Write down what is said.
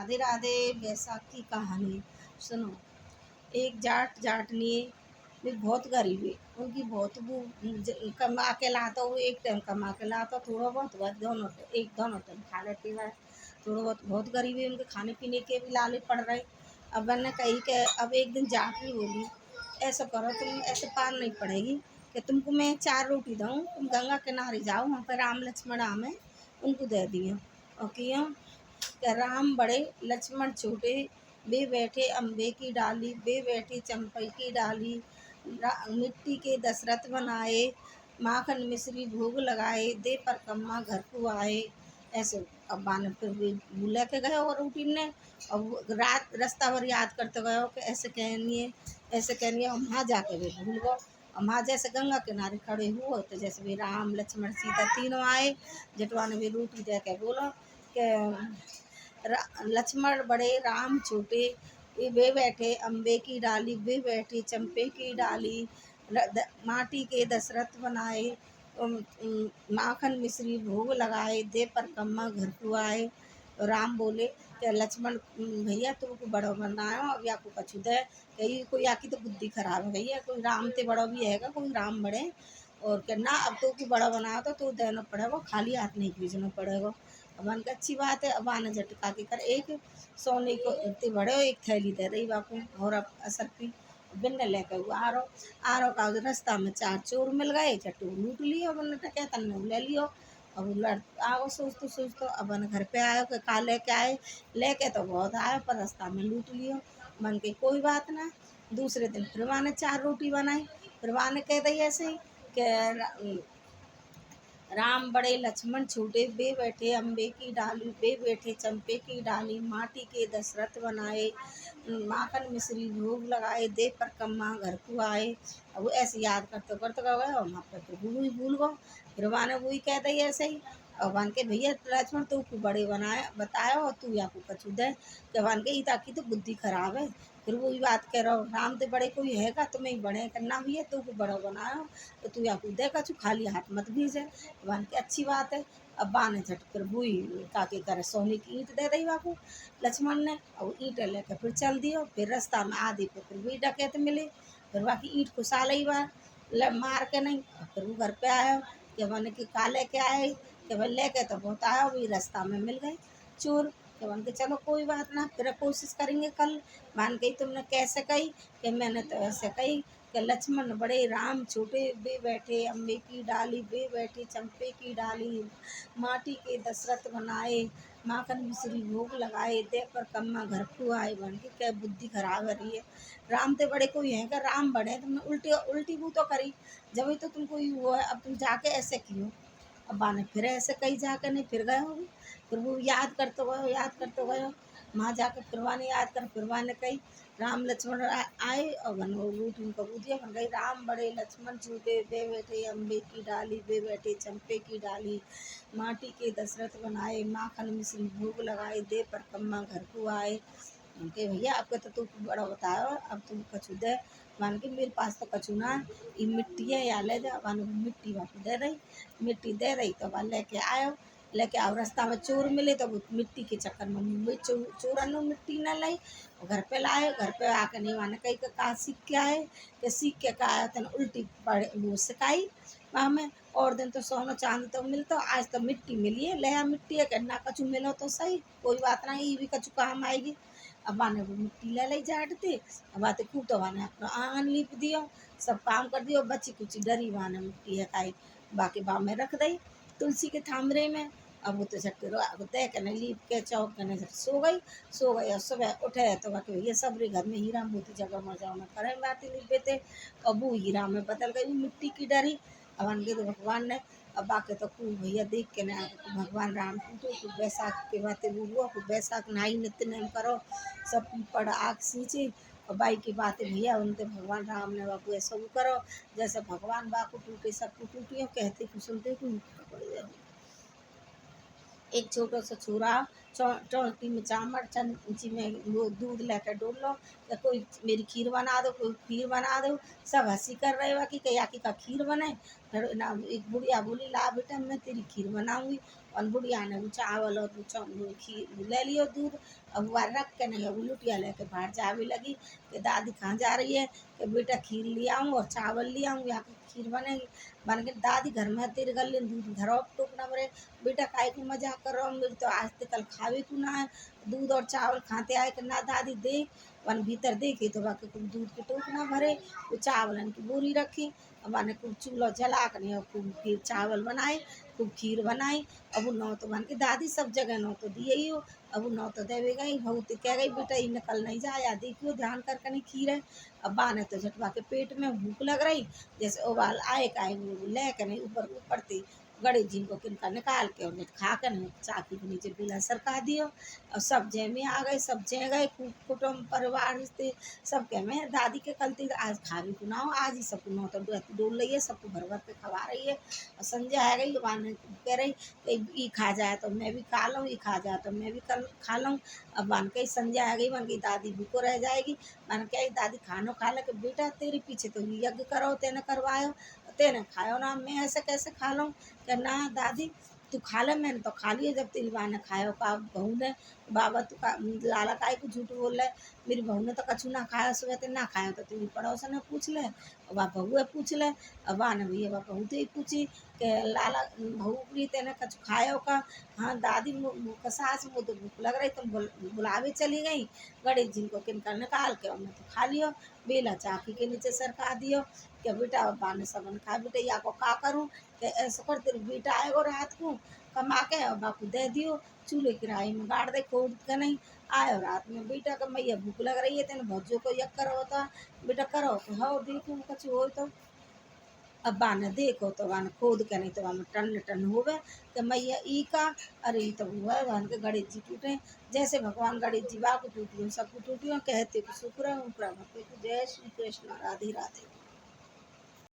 राधे राधे। बैसाख की कहानी सुनो। एक जाटनी वे बहुत गरीब है। उनकी बहुत वो कमा के लाता, वो एक टाइम कमा के लाता थोड़ा बहुत, वह दोनों टाइम खा लेती है। थोड़ा बहुत बहुत गरीब है, उनके खाने पीने के भी लाले पड़ रहे। अब मैंने कही कि अब एक दिन जाटनी बोली, ऐसा करो, तुम ऐसे पार नहीं पड़ेगी कि तुमको मैं 4 रोटी दूँ, तुम गंगा किनारे जाओ, वहाँ पर राम लक्ष्मण आम है, उनको दे दियो। और क्यों क्या, राम बड़े लक्ष्मण छोटे, वे बैठे अम्बे की डाली, वे बैठे चंपई की डाली। मिट्टी के दशरथ बनाए, माखन मिश्री भोग लगाए, दे पर कम्मा घर को आए। ऐसे अब बाने फिर भी भूल के गए और रूटीन ने। अब रात रास्ता भर याद करते गए कि ऐसे कहनिए, ऐसे कहनिए। और वहाँ जाके भी भूल गो। और वहाँ जैसे गंगा किनारे खड़े हुए तो जैसे भी राम लक्ष्मण सीता तीनों आए। जटवा ने भी रोटी दे के बोला कि लक्ष्मण बड़े राम छोटे, ये वे बैठे अम्बे की डाली, वे बैठे चंपे की डाली। माटी के दशरथ बनाए, माखन मिश्री भोग लगाए, दे पर कम्मा घर को आए। तो राम बोले कि लक्ष्मण भैया तुमको बड़ो बनायो, अब या को कछु दे। कही कोई आकी तो बुद्धि खराब है भैया, कोई राम ते बड़ो भी है, कोई राम बड़े। और क्या ना, अब तो की बड़ा बनाया तो देना पड़ेगा, खाली हाथ नहीं भेजना पड़ेगा। अब मन अच्छी बात है। अब आने झटका के कर एक सोने को इतने बड़े एक थैली दे रही बापू। और अब असर की बिन लेकर वो आ रो का रास्ता में 4 चोर मिल गए, चट्टू लूट लियो, बोलने टके तन्ने ले लियो। अब लड़ आओ सोच तो अब घर पे आयो कि का लेके आए। लेके तो बहुत आयो पर रास्ता में लूट लियो। मन के कोई बात ना। दूसरे दिन फिर माने 4 रोटी बनाई। फिर माने कह दी ऐसे ही कि राम बड़े लक्ष्मण छोटे, वे बैठे अम्बे की डाली, वे बैठे चंपे की डाली। माटी के दशरथ बनाए, माखन मिश्री भोग लगाए, दे पर कम्मा घर को आए। अब वो ऐसे याद करते करते गए और वहाँ पर तो भूल गो। फिर माने वही कह दी ऐसे ही। और वन के भैया लक्ष्मण तू को बड़े बनाए बताया और तू या को कछु दे। कि वन के इता की तो बुद्धि खराब है। फिर वही बात कह रहा हो, राम ते बड़े कोई हैगा, तुम्हें बड़े करना भी है, तू को बड़ो बनायो तो तू या को दे कछु, खाली हाथ मत भेजे। वन की अच्छी बात है। अब बाने झट कर बुई काके करे सोने की ईंट दे दी बापू लक्ष्मण ने। और ईंट लेकर फिर चल दियो। फिर रास्ता में आधी पे फिर वही डकैत मिले। फिर बाकी ईंट खुशा ली बा मार के नहीं। और फिर वो घर पे आयो कि मैंने कि का लेके आए, कि भाई लेके तो बहुत आया, वही रास्ता में मिल गए चोर। कि मान के चलो कोई बात ना, फिर कोशिश करेंगे कल। मान गई तुमने कैसे कही, कि मैंने तो ऐसे कही कि लक्ष्मण बड़े राम छोटे, वे बैठे अम्बे की डाली, वे बैठे चंपे की डाली। माटी के दशरथ बनाए, माखन मिश्री भोग लगाए, दे पर कम्मा घर को आए। बन के क्या बुद्धि खराब है रही है। राम ते बड़े कोई है, कि राम बड़े तुमने उल्टी उल्टी वो तो करी। जब ही तो तुमको ये हुआ है, अब तुम जाके ऐसे क्यों। अब बाने फिर ऐसे कहीं जाकर नहीं फिर गए होगे। फिर वो याद करते गए। वहाँ जाकर फिर वाने याद कर, फिर वाने कही राम लक्ष्मण आए और बन वो रूट उनको बूझिया बन गई। राम बड़े लक्ष्मण छोटे, वे बैठे अम्बे की डाली, वे बैठे चंपे की डाली। माटी के दशरथ बनाए, माखन मिश्री भोग लगाए, दे पर कम्मा घर को आए। उनके भैया आपका तो तू बड़ा बताओ, अब तुम कछु दे। मान के मेरे पास तो कछु ना, ये मिट्टी है या ले जा। मान मिट्टी वापस दे रही, मिट्टी दे रही तो वह लेके आयो। लेके आओ रास्ता में चोर मिले तो वो मिट्टी के चक्कर में चोरन ने मिट्टी न लाई। और घर पे लाए, घर पे आके नहीं माने कहीं का कहा सीख के आए, कि सीख के कहा आया था उल्टी पड़े वो सिखाई वहाँ में। और दिन तो सोना चांदी तो मिलता, आज तो मिट्टी मिली है, ले आ मिट्टी है कहना कछु मिलो तो सही, कोई बात नहीं, ये भी कछु काम आएगी। अब बाने वो मिट्टी ले ली जाटते। अब बातें खूब तो बाने अपना आंगन लीप दियो, सब काम कर दियो। बच्ची कुची डरी बाने मिट्टी है काई, बाकी बा में रख दई तुलसी के थामरे में। अब वो तो झट दे के नहीं लीप के चौक के नहीं सो गई। और सुबह उठे तो बाकी ये सब रे घर में हीरा मोती जगह मजा में करे बातें लिपे थे। अब वो हीरा में बदल गई मिट्टी की डरी। अब अनगे तो भगवान ने। अब बाकी तो खूब भैया देख के ना भगवान राम टूटो खूब बैसाख के बातें वो हुआ खूब बैसाख नहाई नित्य नेम करो, सब पीपड़ आग सींचे। और बाई की बातें भैया उनके भगवान राम ने बाबू ऐसा वो करो, जैसे भगवान बाकू टूटे सबको टूटियो कहते कि सुनते कि एक छोटा सा छुरा चौकी में चामड़ चंची में वो दूध लेकर डोल लो, या कोई मेरी खीर बना दो, कोई खीर बना दो। सब हंसी कर रहे बाकी कया की का खीर बने। फिर ना एक बुढ़िया बोली ला बेटा मैं तेरी खीर बनाऊंगी। और बुढ़िया ने वो चावल और वो खीर ले लियो दूध। अब वह रख के नहीं वो लुटिया लेके बाहर जावे लगी कि दादी कहाँ जा रही है, कि बेटा खीर ले आऊँ और चावल ले आऊँ, यहाँ की खीर बनेगी। बन के दादी घर में तेरे गले दूध धरो टोकना भरे, बेटा काय को मजाक कर रहा हूँ, मेरी तो आज तक कल खावे को ना है, दूध और चावल खाते आए कि ना दादी दे। वन भीतर देखे तो बाकी खूब दूध के टोकना भरे, वो चावलन की बोरी रखी। अब मैंने खूब चूल्हा जला कर नहीं, खूब खीर चावल बनाए, खूब खीर बनाई। अब वो नौ तो बन के दादी सब जगह नौ तो दिए ही हो। अब वो नौ तो देवे गई, बहू तो कह गई बेटा ये निकल नहीं जाया, देखियो ध्यान करके नहीं खीर है। अब बा ने तो झटवा के पेट में भूख लग रही, जैसे उबाल आए का वो ले के नहीं ऊपर ऊपर थी गणेश जी को किनका निकाल के और खा कर नहीं चाकी के नीचे बिला सरका दियो। और सब जय में आ गए, सब जय गए, कुटुम्ब परिवार रिश्ते सब कह में दादी के कलती आज खा भी को ना हो, आज ही सबको नौ तो डोल रही है, सबको भर भर के खवा रही है। और संजय आ गई वाने कह रही ये खा जाए तो मैं भी खा लूँ, ये खा जाए तो मैं भी कल खा लूँ। अब बन के संजय आ गई, बन गई दादी भूखो रह जाएगी। बन के दादी खानो खा ले के बेटा तेरे पीछे तो यज्ञ करो तेने करवायो, तेने खायो ना, मैं ऐसे कैसे खा लूँ। कि ना दादी तू खा ले, मैंने तो खा लिया जब तेरी माँ ने खाया का बहू ने। बाबा तू का लाला काय को झूठ बोल रहा है, मेरी बहू ने तो कछु ना खाया, सुबह ते ना खाया तो तेरी पड़ोसन ने पूछ ले, और वह बहू है पूछ ले। अब वह ने भैया वह बहू तो ही पूछी कि लाला बहू भी तेने कछु खाया का। हाँ दादी सास मुँह तो भूख लग रही, तुम बुलावे चली गई गणेश जी को किनका निकाल के, और मैं तो खा लियो बेला चाकी के नीचे सरका दियो। क्या बेटा बाने सबन खा बेटा या को का करूँ, कि ऐसा कर तेरे बेटा आएगो रात को कमा के और बापू दे दियो, चूल्हे किराए में गाड़ दे खोद के नहीं आयो रात में। बेटा का मैया भूख लग रही है तेने भज्जो को यक करो होता, बेटा करो तो हो देखो कुछ हो तो। अब बाने देखो तो बाने खोद के नहीं तो वहाँ टन टन होवे कि मैया ई का, अरे ई तो हुआ है वहाँ के गणेश जी टूटे, जैसे भगवान गणेश जी बापू टूटियो सबको टूटियो कहते शुक्र है ऊपर जय श्री कृष्ण राधे राधे।